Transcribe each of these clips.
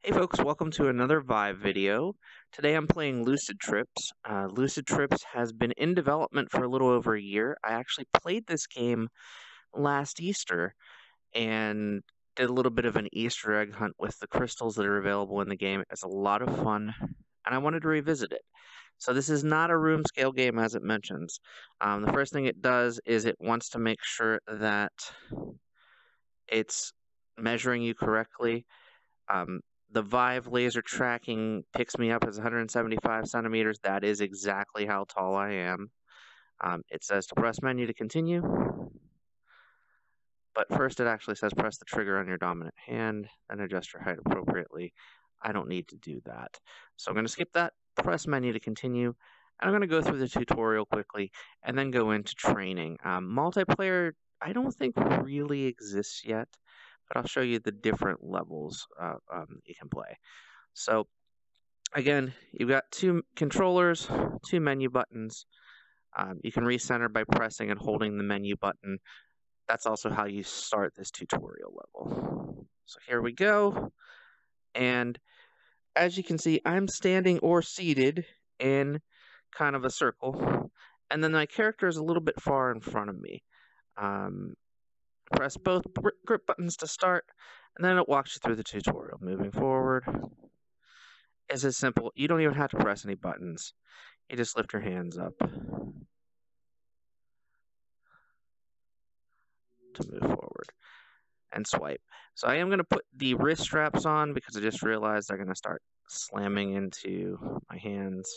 Hey folks, welcome to another Vive video. Today I'm playing Lucid Trips. Lucid Trips has been in development for a little over a year. I actually played this game last Easter and did a little bit of an Easter egg hunt with the crystals that are available in the game. It's a lot of fun, and I wanted to revisit it. So this is not a room scale game as it mentions. The first thing it does is it wants to make sure that it's measuring you correctly. The Vive laser tracking picks me up as 175 centimeters. That is exactly how tall I am. It says to press menu to continue. But first it actually says press the trigger on your dominant hand and adjust your height appropriately. I don't need to do that. So I'm going to skip that, press menu to continue, and I'm going to go through the tutorial quickly and then go into training. Multiplayer, I don't think really exists yet, but I'll show you the different levels you can play. So again, you've got two controllers, two menu buttons. You can recenter by pressing and holding the menu button. That's also how you start this tutorial level. So here we go. And as you can see, I'm standing or seated in kind of a circle. And then my character is a little bit far in front of me. Press both grip buttons to start, and then it walks you through the tutorial. Moving forward is as simple. You don't even have to press any buttons. You just lift your hands up to move forward and swipe. So I am going to put the wrist straps on because I just realized they're going to start slamming into my hands,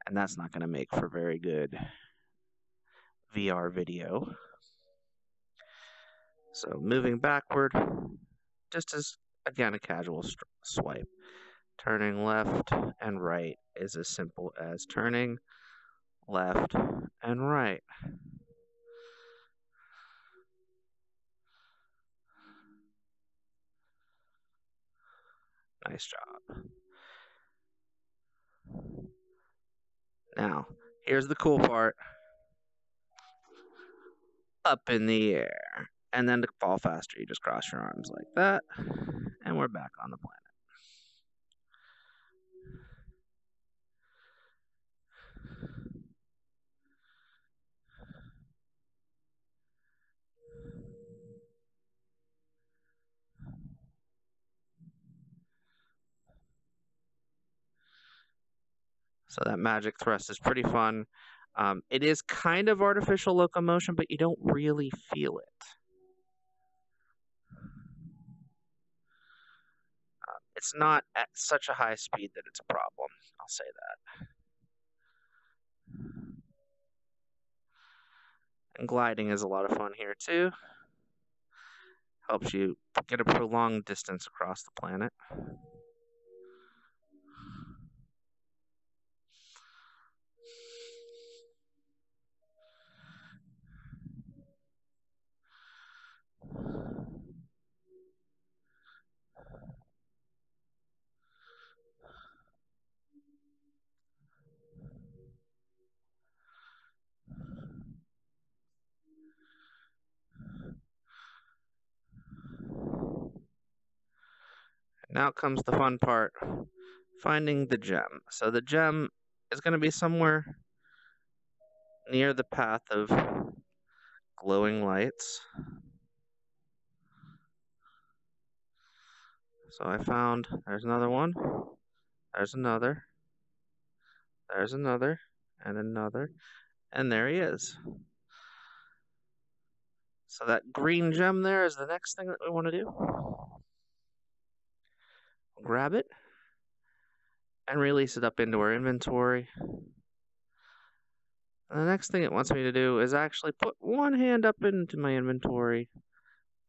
and that's not going to make for very good VR video. So moving backward, just as, again, a casual swipe. Turning left and right is as simple as turning left and right. Nice job. Now, here's the cool part. Up in the air. And then to fall faster, you just cross your arms like that. And we're back on the planet. So that magic thrust is pretty fun. It is kind of artificial locomotion, but you don't really feel it. It's not at such a high speed that it's a problem. I'll say that. And gliding is a lot of fun here too. Helps you get a prolonged distance across the planet. Now comes the fun part, finding the gem. So the gem is going to be somewhere near the path of glowing lights. So I found, there's another one, there's another, there's another, and another, and there he is. So that green gem there is the next thing that we want to do. Grab it and release it up into our inventory. And the next thing it wants me to do is actually put one hand up into my inventory,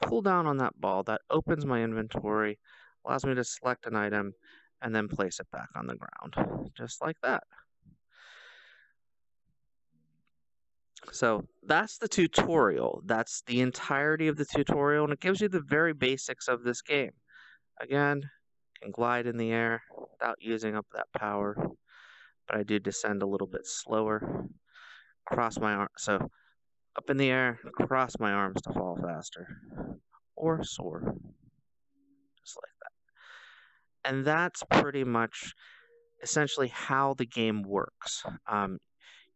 pull down on that ball. That opens my inventory, allows me to select an item, and then place it back on the ground, just like that. So that's the tutorial. That's the entirety of the tutorial, and it gives you the very basics of this game. Again, can glide in the air without using up that power, but I do descend a little bit slower. Cross my arm, so up in the air, cross my arms to fall faster, or soar, just like that. And that's pretty much essentially how the game works.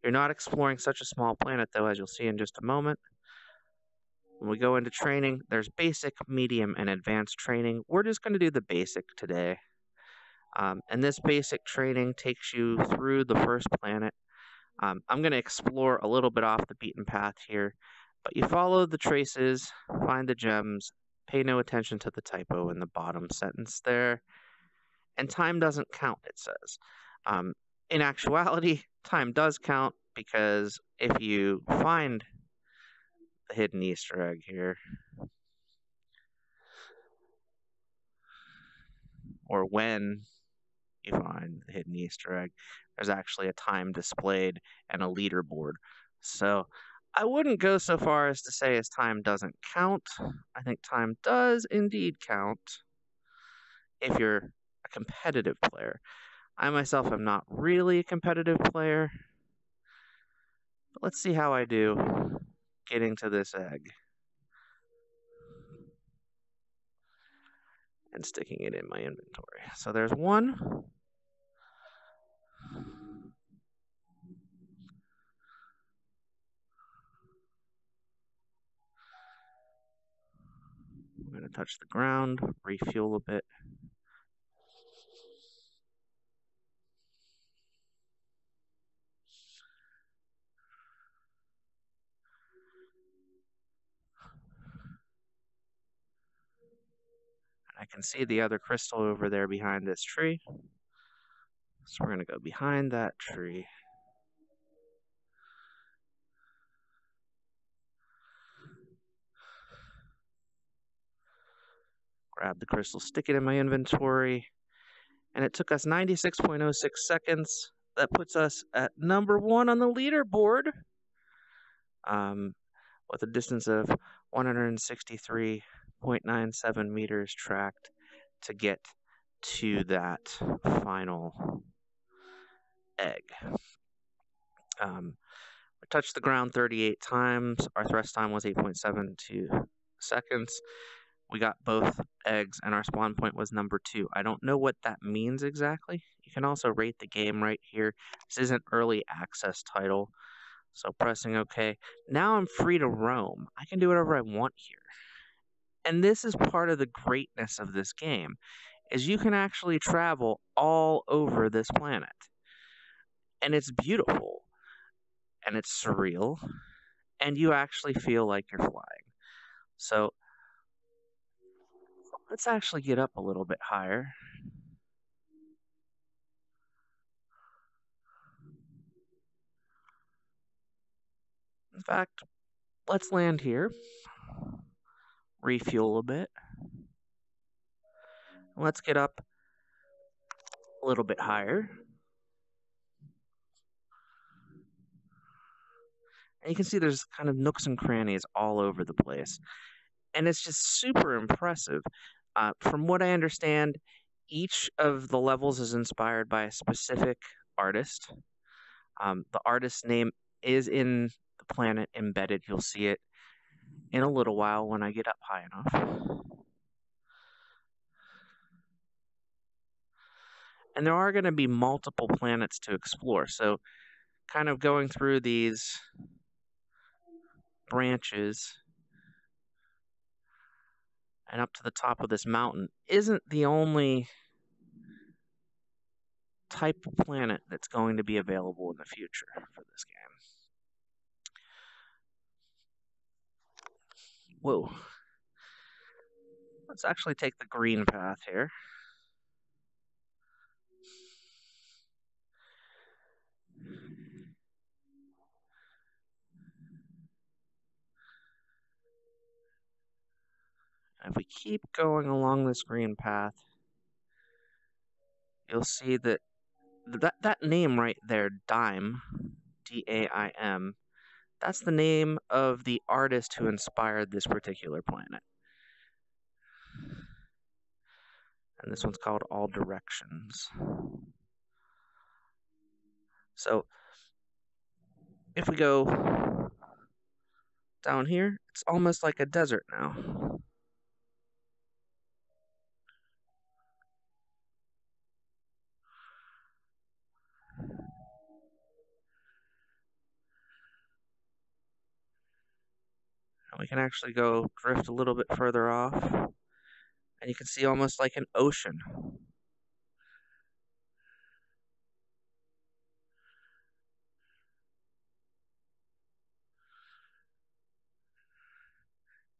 You're not exploring such a small planet, though, as you'll see in just a moment. When we go into training, there's basic, medium, and advanced training. We're just going to do the basic today. And this basic training takes you through the first planet. I'm going to explore a little bit off the beaten path here, but you follow the traces, find the gems, pay no attention to the typo in the bottom sentence there, and time doesn't count, it says. In actuality, time does count, because if you find the hidden Easter egg here, or when you find the hidden Easter egg, there's actually a time displayed and a leaderboard. So I wouldn't go so far as to say as time doesn't count. I think time does indeed count if you're a competitive player. I myself am not really a competitive player, but let's see how I do getting to this egg and sticking it in my inventory. So there's one. I'm going to touch the ground, refuel a bit. I can see the other crystal over there behind this tree. So we're going to go behind that tree. Grab the crystal, stick it in my inventory. And it took us 96.06 seconds. That puts us at number 1 on the leaderboard, with a distance of 163.97 meters tracked to get to that final egg. We touched the ground 38 times. Our thrust time was 8.72 seconds. We got both eggs, and our spawn point was number 2. I don't know what that means exactly. You can also rate the game right here. This is an early access title, so pressing OK. Now I'm free to roam. I can do whatever I want here. And this is part of the greatness of this game, is you can actually travel all over this planet. And it's beautiful, and it's surreal, and you actually feel like you're flying. So let's actually get up a little bit higher. In fact, let's land here, refuel a bit. Let's get up a little bit higher. And you can see there's kind of nooks and crannies all over the place. And it's just super impressive. From what I understand, each of the levels is inspired by a specific artist. The artist's name is in the planet embedded. You'll see it in a little while when I get up high enough. And there are going to be multiple planets to explore. So kind of going through these branches and up to the top of this mountain isn't the only type of planet that's going to be available in the future for this game. Whoa. Let's actually take the green path here. And if we keep going along this green path, you'll see that that name right there, Dime, D-A-I-M, that's the name of the artist who inspired this particular planet. And this one's called All Directions. So if we go down here, it's almost like a desert now. We can actually go drift a little bit further off, and you can see almost like an ocean.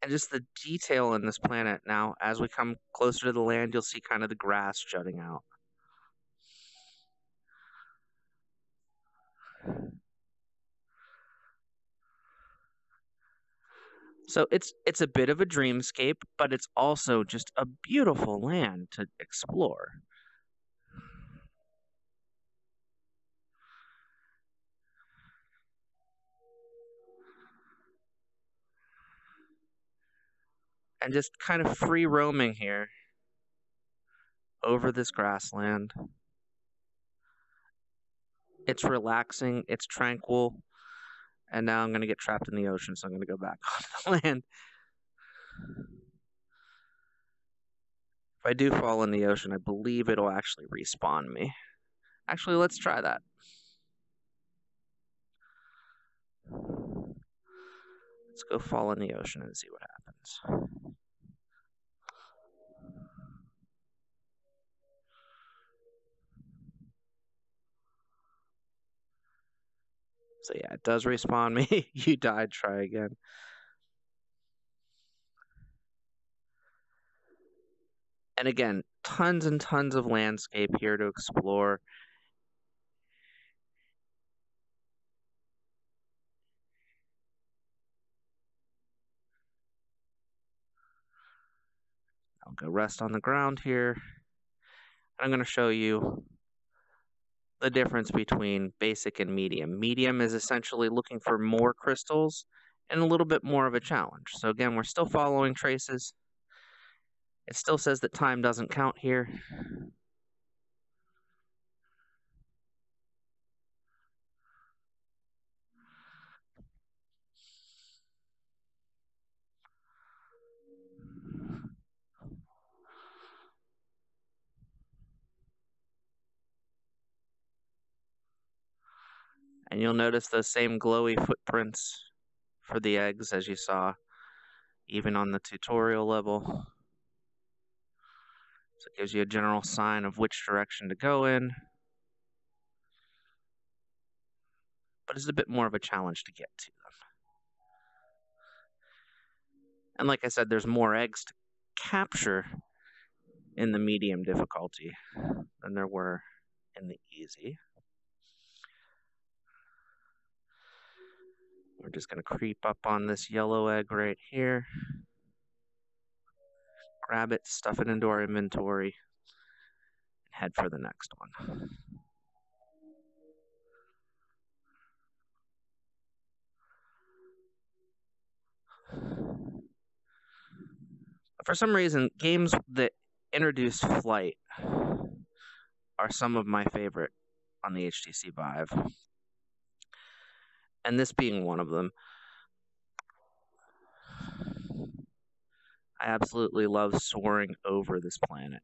And just the detail in this planet now, as we come closer to the land, you'll see kind of the grass jutting out. So it's a bit of a dreamscape, but it's also just a beautiful land to explore. And just kind of free roaming here over this grassland. It's relaxing, it's tranquil, and now I'm going to get trapped in the ocean, so I'm going to go back on the land. If I do fall in the ocean, I believe it'll actually respawn me. Actually, let's try that. Let's go fall in the ocean and see what happens. So yeah, it does respawn me. You died, try again. And again, tons and tons of landscape here to explore. I'll go rest on the ground here. I'm going to show you the difference between basic and medium. Medium is essentially looking for more crystals and a little bit more of a challenge. So again, we're still following traces. It still says that time doesn't count here. And you'll notice those same glowy footprints for the eggs as you saw, even on the tutorial level. So it gives you a general sign of which direction to go in. But it's a bit more of a challenge to get to them. And like I said, there's more eggs to capture in the medium difficulty than there were in the easy. We're just going to creep up on this yellow egg right here. Grab it, stuff it into our inventory, and head for the next one. For some reason, games that introduce flight are some of my favorite on the HTC Vive. And this being one of them. I absolutely love soaring over this planet.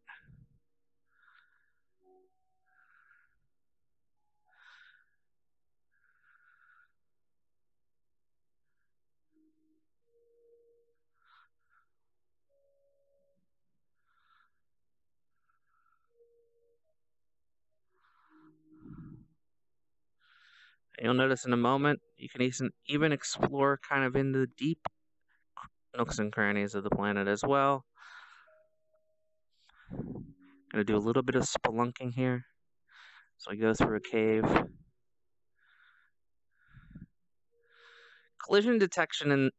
You'll notice in a moment, you can even explore kind of into the deep nooks and crannies of the planet as well. Gonna do a little bit of spelunking here. So I go through a cave. Collision detection in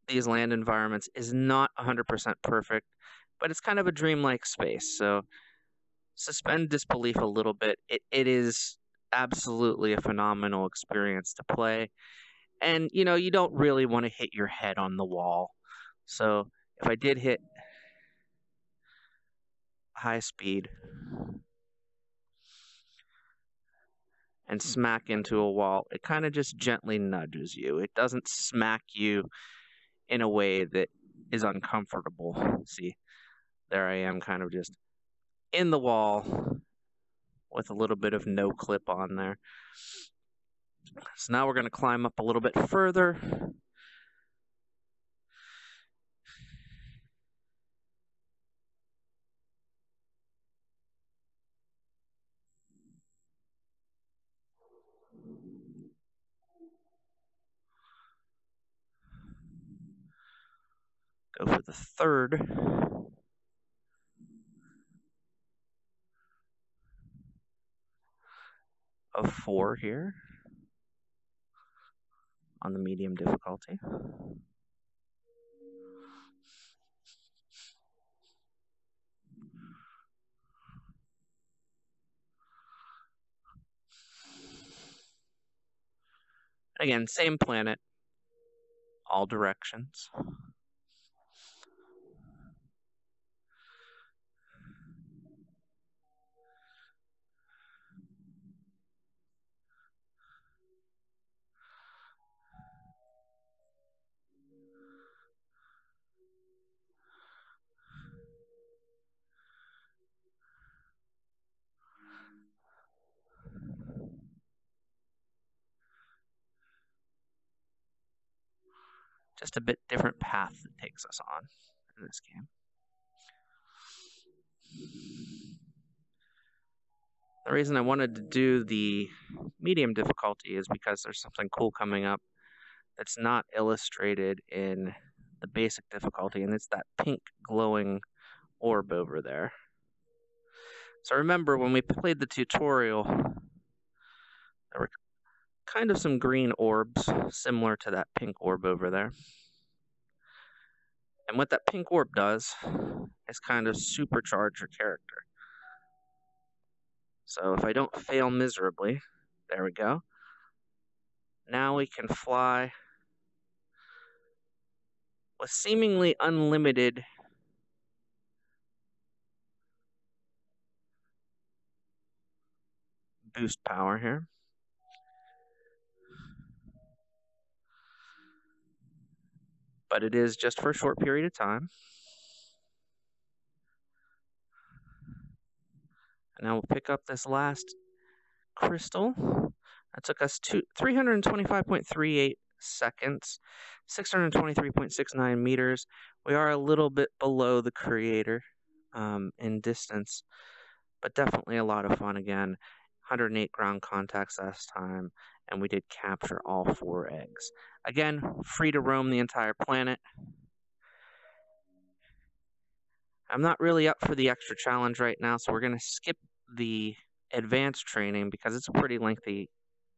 these land environments is not 100% perfect, but it's kind of a dreamlike space. So suspend disbelief a little bit. It is absolutely a phenomenal experience to play. And, you know, you don't really want to hit your head on the wall. So if I did hit high speed and smack into a wall, it kind of just gently nudges you. It doesn't smack you in a way that is uncomfortable. See, there I am kind of just in the wall with a little bit of no clip on there. So now we're going to climb up a little bit further. Go for the third. Of 4 here on the medium difficulty. Again, same planet, all directions. Just a bit different path that takes us on in this game. The reason I wanted to do the medium difficulty is because there's something cool coming up that's not illustrated in the basic difficulty, and it's that pink glowing orb over there. So remember, when we played the tutorial, there were kind of some green orbs similar to that pink orb over there. And what that pink orb does is kind of supercharge your character. So if I don't fail miserably, there we go. Now we can fly with seemingly unlimited boost power here. But it is just for a short period of time. And now we'll pick up this last crystal. That took us to 325.38 seconds, 623.69 meters. We are a little bit below the creator in distance, but definitely a lot of fun again. 108 ground contacts last time, and we did capture all 4 eggs. Again, free to roam the entire planet. I'm not really up for the extra challenge right now, so we're going to skip the advanced training because it's a pretty lengthy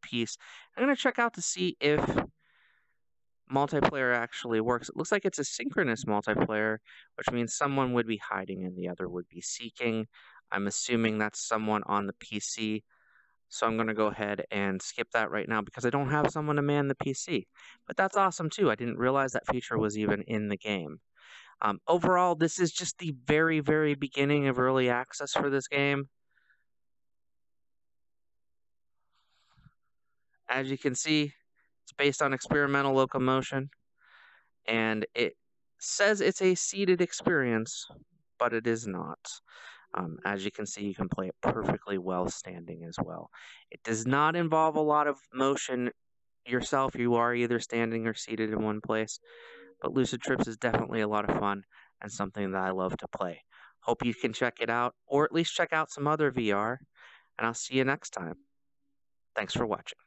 piece. I'm going to check out to see if multiplayer actually works. It looks like it's a synchronous multiplayer, which means someone would be hiding and the other would be seeking. I'm assuming that's someone on the PC. So I'm going to go ahead and skip that right now because I don't have someone to man the PC. But that's awesome too. I didn't realize that feature was even in the game. Overall, this is just the very, very beginning of early access for this game. As you can see, it's based on experimental locomotion, and it says it's a seated experience, but it is not. As you can see, you can play it perfectly well standing as well. It does not involve a lot of motion yourself. You are either standing or seated in one place, but Lucid Trips is definitely a lot of fun and something that I love to play. Hope you can check it out, or at least check out some other VR, and I'll see you next time. Thanks for watching.